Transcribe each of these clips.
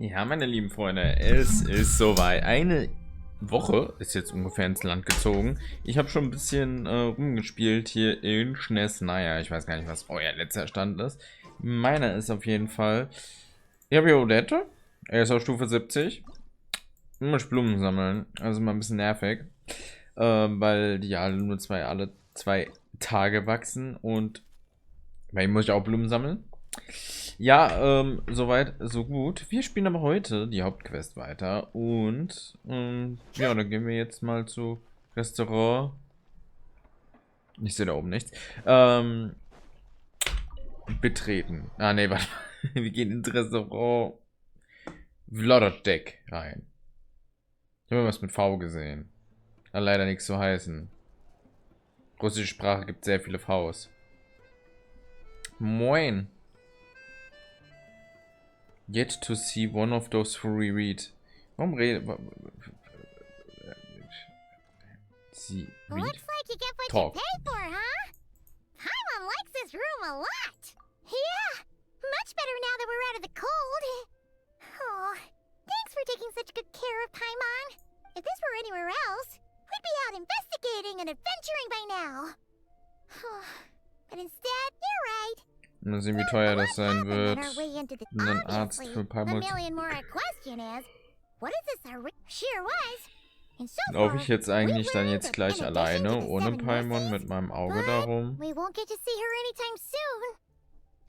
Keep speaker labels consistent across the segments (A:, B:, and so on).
A: Ja, meine lieben Freunde, es ist soweit. Eine Woche ist jetzt ungefähr ins Land gezogen. Ich habe schon ein bisschen rumgespielt hier in SNEZHNAYA. Ich weiß gar nicht, was euer letzter Stand ist. Meiner ist auf jeden Fall. Ich habe hier Odette. Er ist auf Stufe 70. Ich muss Blumen sammeln. Also mal ein bisschen nervig. Weil die alle nur alle 2 Tage wachsen. Und bei ihm muss ich auch Blumen sammeln. Ja, soweit, so gut. Wir spielen aber heute die Hauptquest weiter. Und, ja, dann gehen wir jetzt mal zu Restaurant. Ich sehe da oben nichts. Betreten. Ah, nee, warte mal. Wir gehen ins Restaurant Vlodderdeck rein. Ich habe was mit V gesehen. Hat leider nichts zu heißen. Russische Sprache gibt sehr viele Vs. Moin. Yet to see one of those three read. Warum redet sie?
B: Looks like you get what
A: Talk.
B: you pay for, huh? Paimon likes this room a lot. Yeah, much better now that we're out of the cold. Oh, thanks for taking such good care of Paimon. If this were anywhere else, we'd be out investigating and adventuring by now. But instead, you're right.
A: Mal sehen, wie teuer das sein wird. Einen Arzt für ein paar
B: The
A: Mal.
B: million more question is, what is this sure was? And so
A: Laufe
B: far,
A: ich jetzt eigentlich
B: we've
A: dann
B: learned
A: jetzt
B: that
A: gleich
B: in addition to
A: alleine,
B: the
A: ohne
B: 7
A: Paimon,
B: nurses,
A: mit meinem Auge
B: but
A: darum?
B: we won't get to see her anytime soon.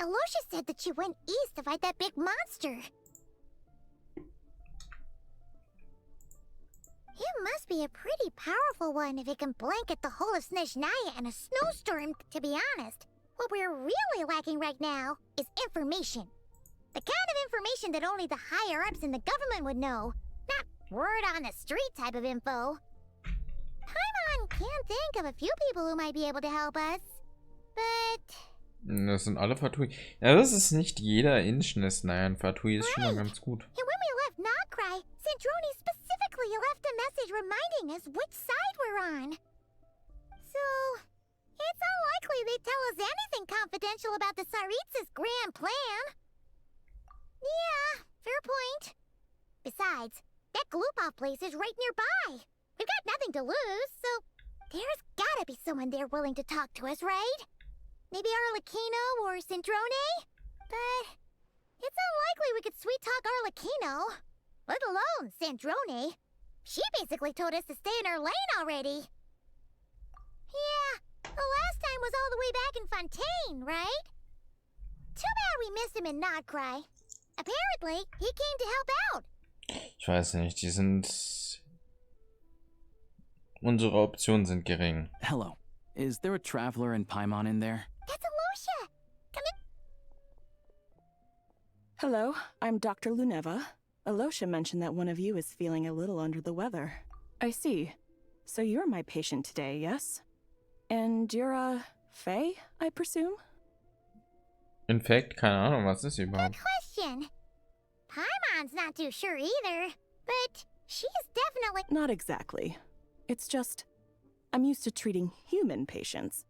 B: Alosha said that she went east to fight that big monster. It must be a pretty powerful one if it can blanket the whole of SNEZHNAYA in a snowstorm. To be honest, what we're really lacking right now is information. The kind of information that only the higher-ups in the government would know. Not word on the street type of info. Paimon can think of a few people who might be able to help us. But...
A: Das sind alle Fatui. Ja, das ist nicht jeder in SNEZHNAYA. Ein Fatui ist schon mal ganz gut.
B: And when we left Nach, Centrone specifically left a message reminding us which side we're on. So, it's unlikely they'd tell us anything confidential about the Tsaritsa's grand plan. Yeah, fair point. Besides, that Glupov place is right nearby. We've got nothing to lose, so there's gotta be someone there willing to talk to us, right? Maybe Arlecchino or Centrone? But it's unlikely we could sweet-talk Arlecchino. Let alone Centrone. She basically told us to stay in her lane already. Yeah, the last time was all the way back in Fontaine, right? Too bad we missed him in Nodcry. Apparently, he came to help out.
A: Ich weiß nicht, die sind... Unsere Optionen sind gering.
C: Hello. Is there a traveler and Paimon in there?
B: That's Alosha. Come in.
D: Hello, I'm Dr. Luneva. Alosha mentioned that one of you is feeling a little under the weather. I see. So you're my patient today, yes? And you're, Faye, I presume?
A: Infekt, keine Ahnung, was ist sie
B: Good
A: überhaupt?
B: question. Paimon's not too sure either, but she's definitely...
D: Not exactly. It's just, I'm used to treating human patients.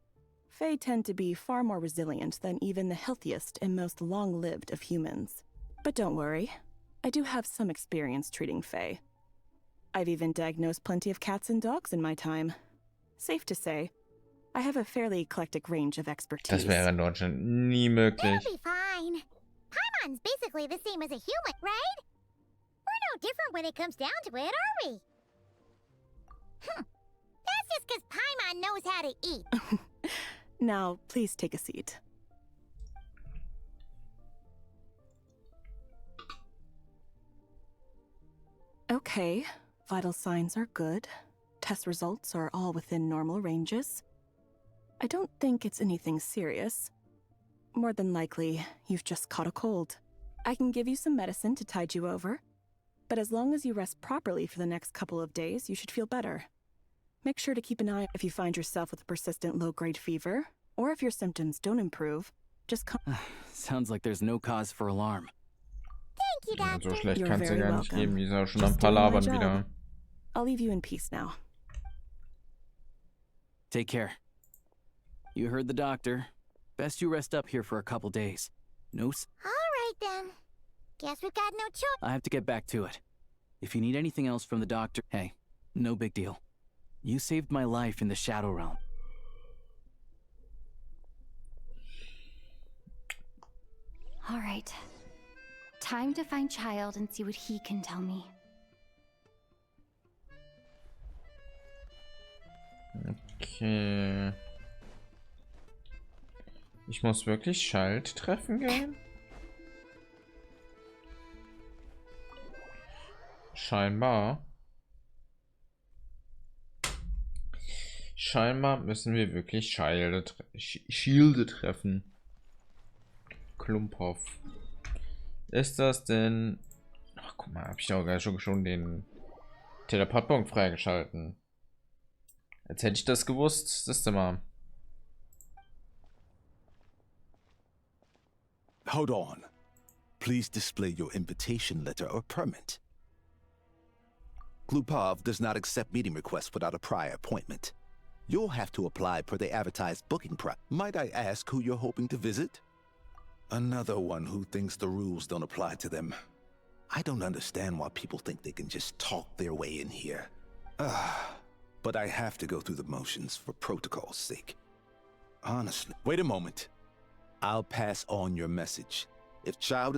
D: Fae tend to be far more resilient than even the healthiest and most long-lived of humans. But don't worry, I do have some experience treating Fae. I've even diagnosed plenty of cats and dogs in my time. Safe to say, I have a fairly eclectic range of expertise.
A: Das wäre in Deutschland nie möglich.
B: It'll be fine. Paimon's basically the same as a human, right? We're no different when it comes down to it, are we? That's just because Paimon knows how to eat.
D: Now, please take a seat. Okay, vital signs are good. Test results are all within normal ranges. I don't think it's anything serious. More than likely, you've just caught a cold. I can give you some medicine to tide you over. But as long as you rest properly for the next couple of days, you should feel better. Make sure to keep an eye if you find yourself with a persistent low-grade fever, or if your symptoms don't improve, just come.
C: Sounds like there's no cause for alarm.
B: Thank you,
A: Ja,
B: Doctor.
A: so schlecht
D: You're
A: kann es ja
D: very
A: gar nicht
D: welcome.
A: geben. Die ist auch schon
D: Just
A: am
D: doing my
A: Palabern
D: job.
A: wieder.
D: I'll leave you in peace now.
C: Take care. You heard the doctor. Best you rest up here for a couple days. No
B: All right, then. Guess we've got no choice.
C: I have to get back to it. If you need anything else from the doctor, hey, no big deal. You saved my life in the Shadow Realm.
E: All right. Time to find Child and see what he can tell me.
A: Okay. Ich muss wirklich Schalt treffen gehen? Scheinbar. Scheinbar müssen wir wirklich Schilde treffen. Klumphoff. Ist das denn... Ach, guck mal, habe ich auch schon den Teleportpunkt freigeschalten. Als hätte ich das gewusst. Siehst du mal.
F: Hold on. Please display your invitation letter or permit. Glupov does not accept meeting requests without a prior appointment. You'll have to apply per the advertised booking price. Might I ask who you're hoping to visit? Another one who thinks the rules don't apply to them. I don't understand why people think they can just talk their way in here. But I have to go through the motions for protocol's sake. Honestly. Wait a moment. I'll pass on your message. If Child...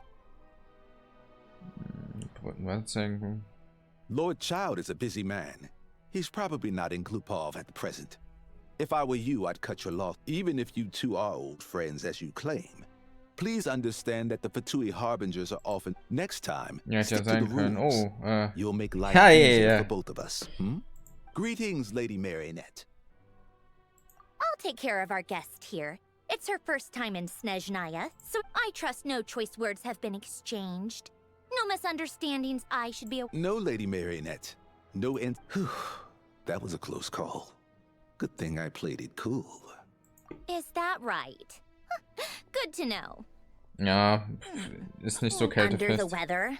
F: Lord Child is a busy man. He's probably not in Glupov at the present. If I were you, I'd cut your loss, even if you two are old friends as you claim. Please understand that the Fatui harbingers are often... Next time, stick to the rules. You'll make life easier for both of us. Greetings, Lady Marionette.
G: I'll take care of our guest here. It's her first time in SNEZHNAYA, so I trust no choice words have been exchanged. No misunderstandings I should be...
F: No, Lady Marionette. No in... That was a close call. Good thing I played it cool.
G: Is that right? Good to know.
A: Ja, ist nicht so kältefest.
G: Under the weather?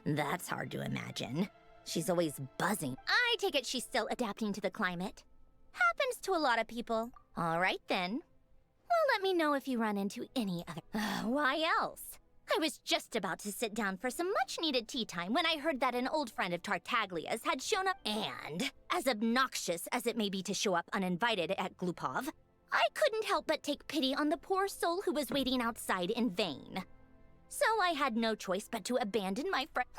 G: That's hard to imagine. She's always buzzing. I take it she's still adapting to the climate. Happens to a lot of people. All right then. Well, let me know if you run into any other... why else? I was just about to sit down for some much-needed tea time when I heard that an old friend of Tartaglia's had shown up. And, as obnoxious as it may be to show up uninvited at Glupov, I couldn't help but take pity on the poor soul who was waiting outside in vain. So I had no choice but to abandon my friend.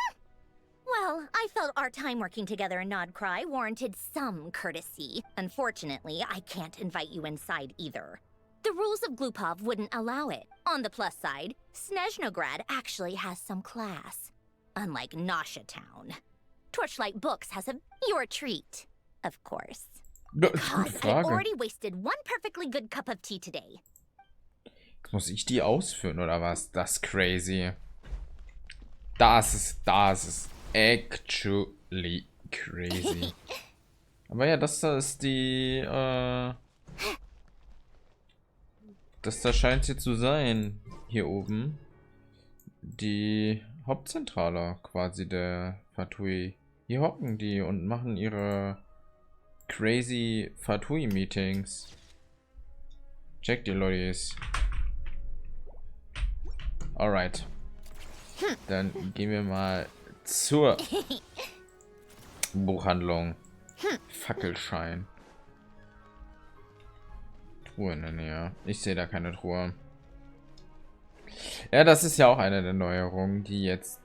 G: Well, I felt our time working together in Nod Cry warranted some courtesy. Unfortunately, I can't invite you inside either. The rules of Glupov wouldn't allow it. On the plus side, Snezhnograd actually has some class. Unlike Nasha Town. Torchlight Books has your treat, of course. Because I've already wasted one perfectly good cup of tea today.
A: Muss ich die ausführen, oder was? Das ist crazy. Das ist actually crazy. Aber ja, das da ist die, das da scheint sie zu sein. Hier oben. Die Hauptzentrale quasi der Fatui. Hier hocken die und machen ihre crazy Fatui Meetings. Checkt die Leute. Alright. Dann gehen wir mal zur Buchhandlung. Fackelschein. Truhe in der Nähe. Ich sehe da keine Truhe. Ja, das ist ja auch eine der Neuerungen, die jetzt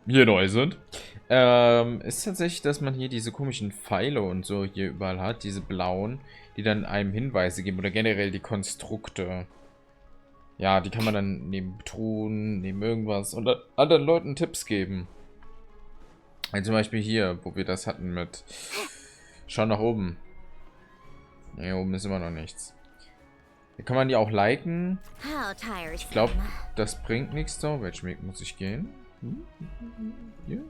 A: hier neu sind. Ist tatsächlich, dass man hier diese komischen Pfeile und so hier überall hat. Diese blauen, die dann einem Hinweise geben. Oder generell die Konstrukte. Ja, die kann man dann neben Truhen, neben irgendwas und anderen Leuten Tipps geben. Also zum Beispiel hier, wo wir das hatten mit... Schau nach oben. Ne, hier oben ist immer noch nichts. Hier kann man die auch liken. Ich glaube, das bringt nichts da. Welchen Weg muss ich gehen? Hier?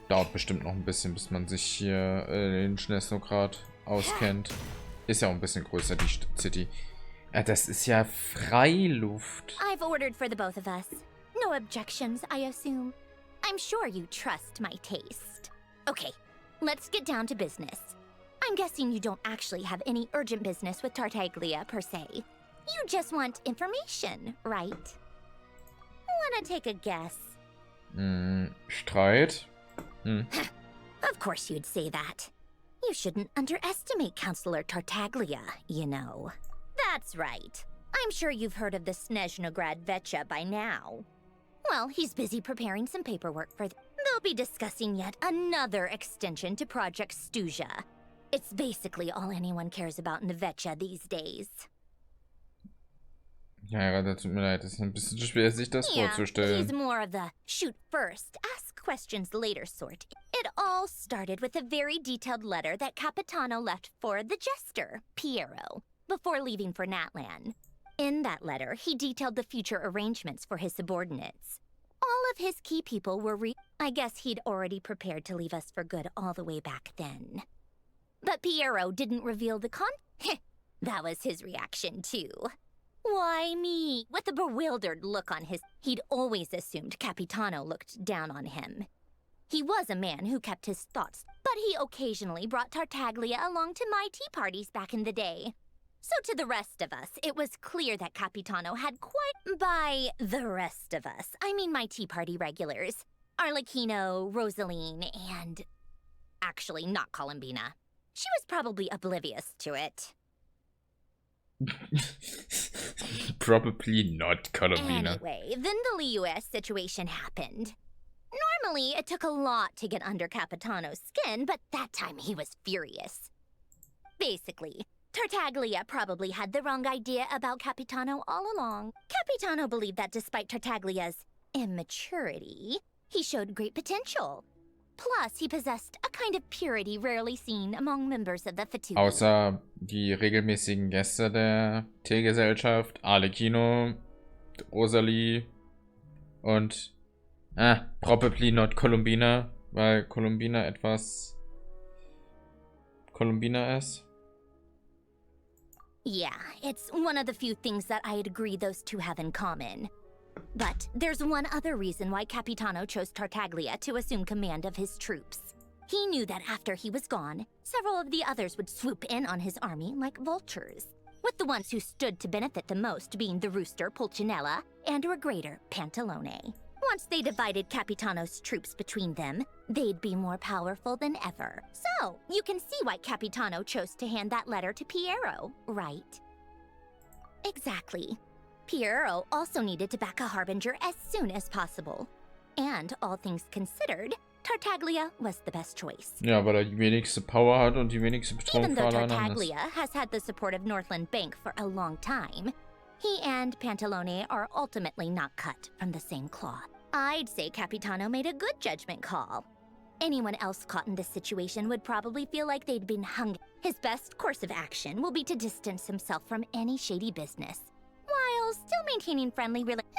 A: Dauert bestimmt noch ein bisschen, bis man sich hier in SNEZHNAYA auskennt. Ist ja auch ein bisschen größer, die City. Ja, das ist ja Freiluft.
G: I've ordered for the both of us. No objections, I assume. I'm sure you trust my taste. Okay, let's get down to business. I'm guessing you don't actually have any urgent business with Tartaglia per se. You just want information, right? Wanna take a guess?
A: Streit.
G: Of course you'd say that. You shouldn't underestimate Counselor Tartaglia, you know. That's right. I'm sure you've heard of the SNEZHNAYA by now. Well, he's busy preparing some paperwork for they'll be discussing yet another extension to Project Stuja. It's basically all anyone cares about in Nevetcha these days.
A: Ja, das tut mir leid, das ist ein bisschen schwer, sich das vorzustellen.
G: He's more of the shoot first, ask questions later sort. It all started with a very detailed letter that Capitano left for the jester, Piero, before leaving for Natlan. In that letter, he detailed the future arrangements for his subordinates. All of his key people were I guess he'd already prepared to leave us for good all the way back then. But Piero didn't reveal the That was his reaction, too. Why me? With a bewildered look on his... He'd always assumed Capitano looked down on him. He was a man who kept his thoughts, but he occasionally brought Tartaglia along to my tea parties back in the day. So to the rest of us, it was clear that Capitano had quite... By the rest of us, I mean my tea party regulars. Arlecchino, Rosaline, and... Actually, not Columbina. She was probably oblivious to it.
A: Probably not Columbina.
G: Anyway, then the Liu-S situation happened. Normally, it took a lot to get under Capitano's skin, but that time he was furious. Basically, Tartaglia probably had the wrong idea about Capitano all along. Capitano believed that despite Tartaglia's immaturity, he showed great potential. Plus, he possessed a kind of purity rarely seen among members of the Fatui.
A: Außer die regelmäßigen Gäste der Teegesellschaft, Arlecchino, Rosalie und probably not Columbina, weil Columbina etwas Columbina ist.
G: Yeah, it's one of the few things that I'd agree those two have in common. But there's one other reason why Capitano chose Tartaglia to assume command of his troops. He knew that after he was gone, several of the others would swoop in on his army like vultures, with the ones who stood to benefit the most being the rooster Pulcinella and Regrator Pantalone. Once they divided Capitano's troops between them, they'd be more powerful than ever. So, you can see why Capitano chose to hand that letter to Piero, right? Exactly. Piero also needed to back a harbinger as soon as possible. And, all things considered, Tartaglia was the best choice.
A: Ja, weil er die wenigste Power hat und die wenigste Betreuung
G: Even though
A: für alle anderen
G: Tartaglia has had the support of Northland Bank for a long time, he and Pantalone are ultimately not cut from the same cloth. I'd say Capitano made a good judgment call. Anyone else caught in this situation would probably feel like they'd been hung. His best course of action will be to distance himself from any shady business, while still maintaining friendly relations.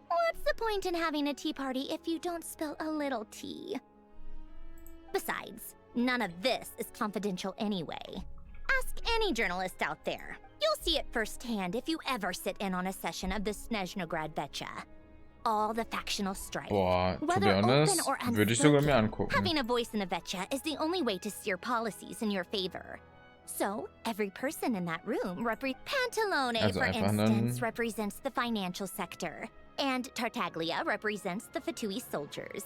G: What's the point in having a tea party if you don't spill a little tea? Besides, none of this is confidential anyway. Ask any journalist out there. You'll see it firsthand if you ever sit in on a session of the SNEZHNAYA. All the factional strife,
A: Boah, to be
G: whether
A: honest,
G: open or
A: würde ich sogar mir
G: unspoken,
A: angucken.
G: having a voice in a Vetcha is the only way to steer policies in your favor. So, every person in that room Pantalone,
A: Also
G: for
A: einfach
G: instance,
A: einen-
G: represents the financial sector, and Tartaglia represents the Fatui soldiers.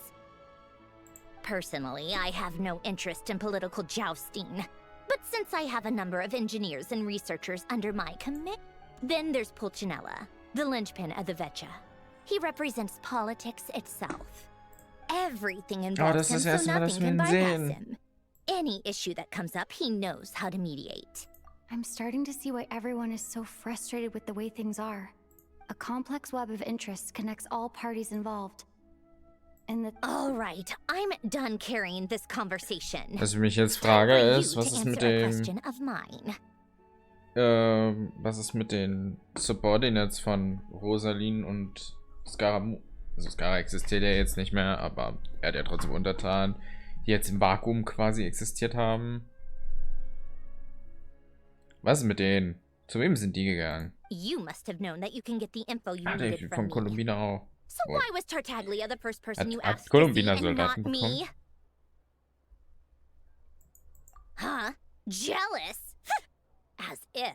G: Personally, I have no interest in political jousting, but since I have a number of engineers and researchers under my commit, then there's Pulcinella, the linchpin of the Vetcha. He represents politics itself. Everything involves him,
A: das ist das
G: so
A: erste Mal, dass
G: nothing
A: wir
G: can
A: ihn
G: bypass
A: sehen.
G: him. Any issue that comes up, he knows how to mediate.
E: I'm starting to see why everyone is so frustrated with the way things are. A complex web of interests connects all parties involved. And the
G: All right, I'm done carrying this conversation.
A: Was ich mich jetzt
G: Time for
A: frage
G: you
A: ist,
G: to
A: was ist mit
G: answer a
A: dem
G: question of mine.
A: was ist mit den Subordinates von Rosaline und Skara? Also Skara existiert ja jetzt nicht mehr, aber er hat ja trotzdem untertan, die jetzt im Vakuum quasi existiert haben. Was ist mit denen? Zu wem sind die gegangen?
G: You must have known that you can get the info you
A: Ach,
G: needed
A: der
G: from
A: von
G: me.
A: Columbina auch.
G: So why was Tartaglia the first person you
A: Hat
G: asked to see
A: Columbina
G: and not
A: Soldaten
G: me?
A: bekommen?
G: Huh? Jealous? As if.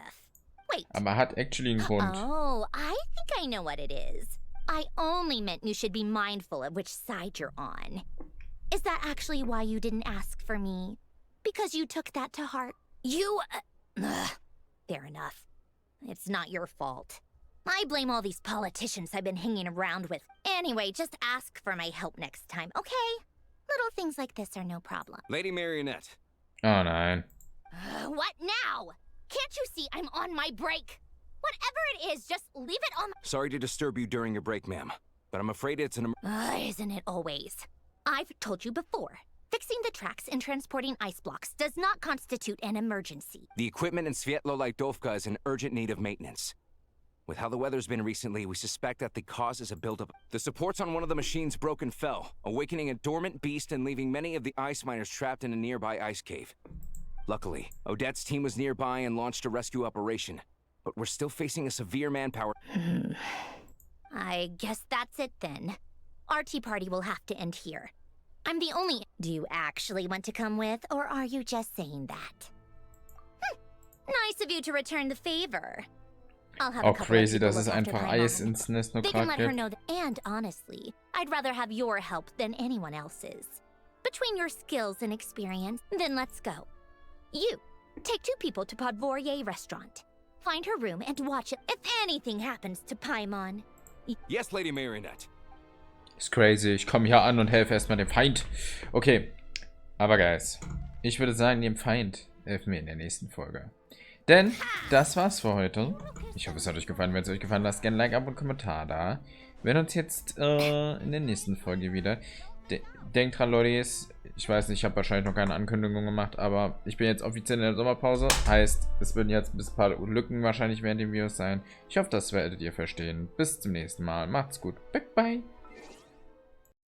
G: Wait.
A: Aber hat actually einen Grund.
G: Oh, I think I know what it is. I only meant you should be mindful of which side you're on. Is that actually why you didn't ask for me? Because you took that to heart? Fair enough. It's not your fault. I blame all these politicians I've been hanging around with. Anyway, just ask for my help next time, okay? Little things like this are no problem.
H: Lady Marionette.
A: Oh nein.
G: What now? Can't you see I'm on my break? Whatever it is, just leave it on.
H: Sorry to disturb you during your break, ma'am, but I'm afraid it's an
G: Isn't it always? I've told you before. Fixing the tracks and transporting ice blocks does not constitute an emergency.
H: The equipment in Svietlo-Lidovka is in urgent need of maintenance. With how the weather's been recently, we suspect that the cause is a buildup. The supports on one of the machines broke and fell, awakening a dormant beast and leaving many of the ice miners trapped in a nearby ice cave. Luckily, Odette's team was nearby and launched a rescue operation, but we're still facing a severe manpower.
G: I guess that's it then. Our tea party will have to end here. I'm the only... Do you actually want to come with, or are you just saying that? Nice of you to return the favor. I'll have a
A: Auch
G: couple
A: crazy,
G: of
A: dass
G: people
A: es
G: look after
A: einfach
G: Paimon.
A: Eis ins
G: They can
A: Snezhnokrad
G: let her
A: gibt.
G: know that. And honestly, I'd rather have your help than anyone else's. Between your skills and experience, then let's go. You, take 2 people to Podvorye restaurant. Find her room and watch it if anything happens to Paimon.
H: Yes, Lady Marionette.
A: Ist crazy. Ich komme hier an und helfe erstmal dem Feind. Okay. Aber guys, ich würde sagen, dem Feind helfen wir in der nächsten Folge. Denn das war's für heute. Ich hoffe, es hat euch gefallen. Wenn es euch gefallen hat, lasst gerne ein Like, Abo und Kommentar da. Wir hören uns jetzt in der nächsten Folge wieder. Denkt dran, Leute, ich weiß nicht, ich habe wahrscheinlich noch keine Ankündigung gemacht, aber ich bin jetzt offiziell in der Sommerpause. Heißt, es werden jetzt ein paar Lücken wahrscheinlich während den Videos sein. Ich hoffe, das werdet ihr verstehen. Bis zum nächsten Mal. Macht's gut. Bye, bye.